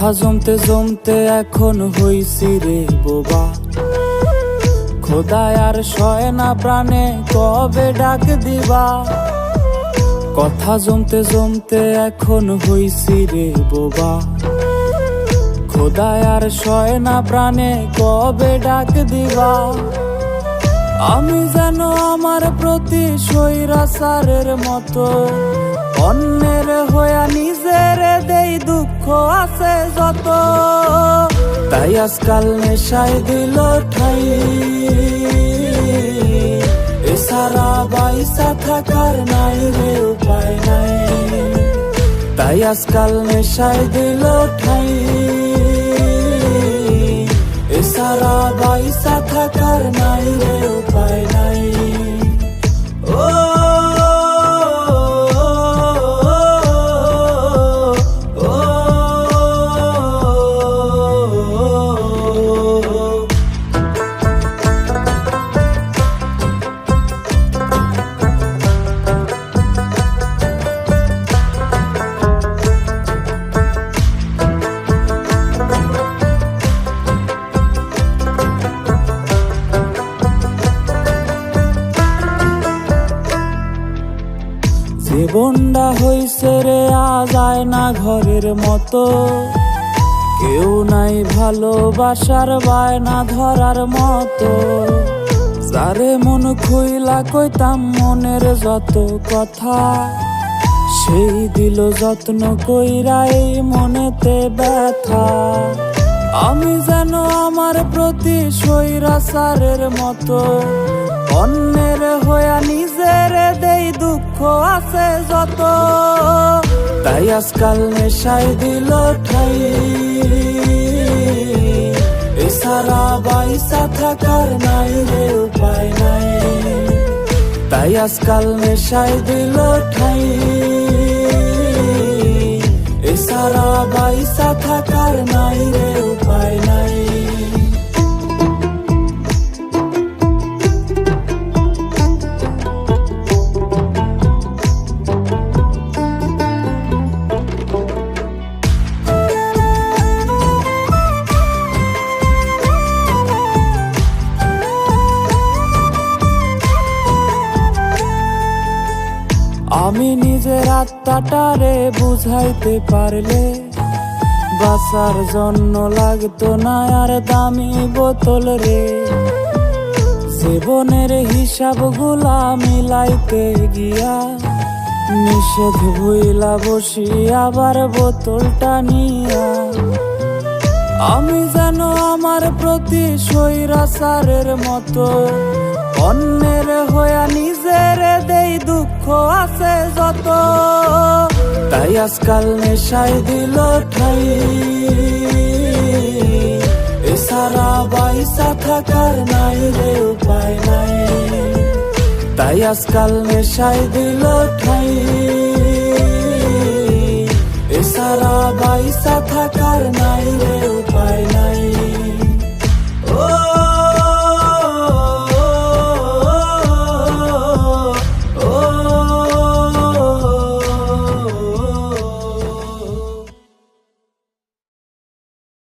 কথা জমতে জমতে এখন হইছি রে বোবা, খোদায় আর সয় না প্রাণে কবে ডাক দিবা। কথা জমতে জমতে এখন হইছি রে বোবা, খোদায় আর সয় না প্রাণে কবে ডাক দিবা। আমি যেন আমার প্রতি স্বৈরাচারের মতো অন্যের হইয়া নিজের দেই দুঃখ আছে যত। তাই আজকাল নেশায় দিল ঠাই, এছাড়া বাইসা থাকার নাই রে উপায় নাই। তাই আজকাল নেশায় দিল ঠাই, এছাড়া বাইসা থাকার নাই রে উপায় নাই। ও জীবনটা হইছে রে আজ আয়না ঘরের মতো, কেউ নাই ভালোবাসার বায়না ধরার মতো। যারে মন খুইলা কইতাম মনের যত কথা, সেই দিল যত্ন কইরা এই মনেতে ব্যথা। আমি যেন আমার প্রতি স্বৈরাচারের মতো অন্যের হইয়া নিজের দেই দুঃখ আছে যত। তাই আজকাল নেশায় দিল ঠাই, এছাড়া বাইসা থাকার নাই রে উপায় নাই। তাই আজকাল নেশায় দিল ঠাই, এছাড়া বাইসা থাকার নাই রে উপায় নাই। আমি নিজের আত্মাটারে বুঝাইতে পারলে বাঁচার জন্য লাগতো না আর দামি বোতল রে। জীবনের হিসাব গুলা মিলাইতে গিয়া নিষেধ ভুইলা বসি আবার বোতলটা নিয়া। আমি যেন আমার প্রতি স্বৈরাচারের মতো অন্যের হইয়া নিজের দেই দুঃখ আছে যত। তাই আজকাল নেশায় দিল ঠাই, এছাড়া বাইসা থাকার নাই রে উপায় নাই। তাই আজকাল নেশায় দিল ঠাই, এছাড়া বাইসা থাকার নাই রে উপায় নাই।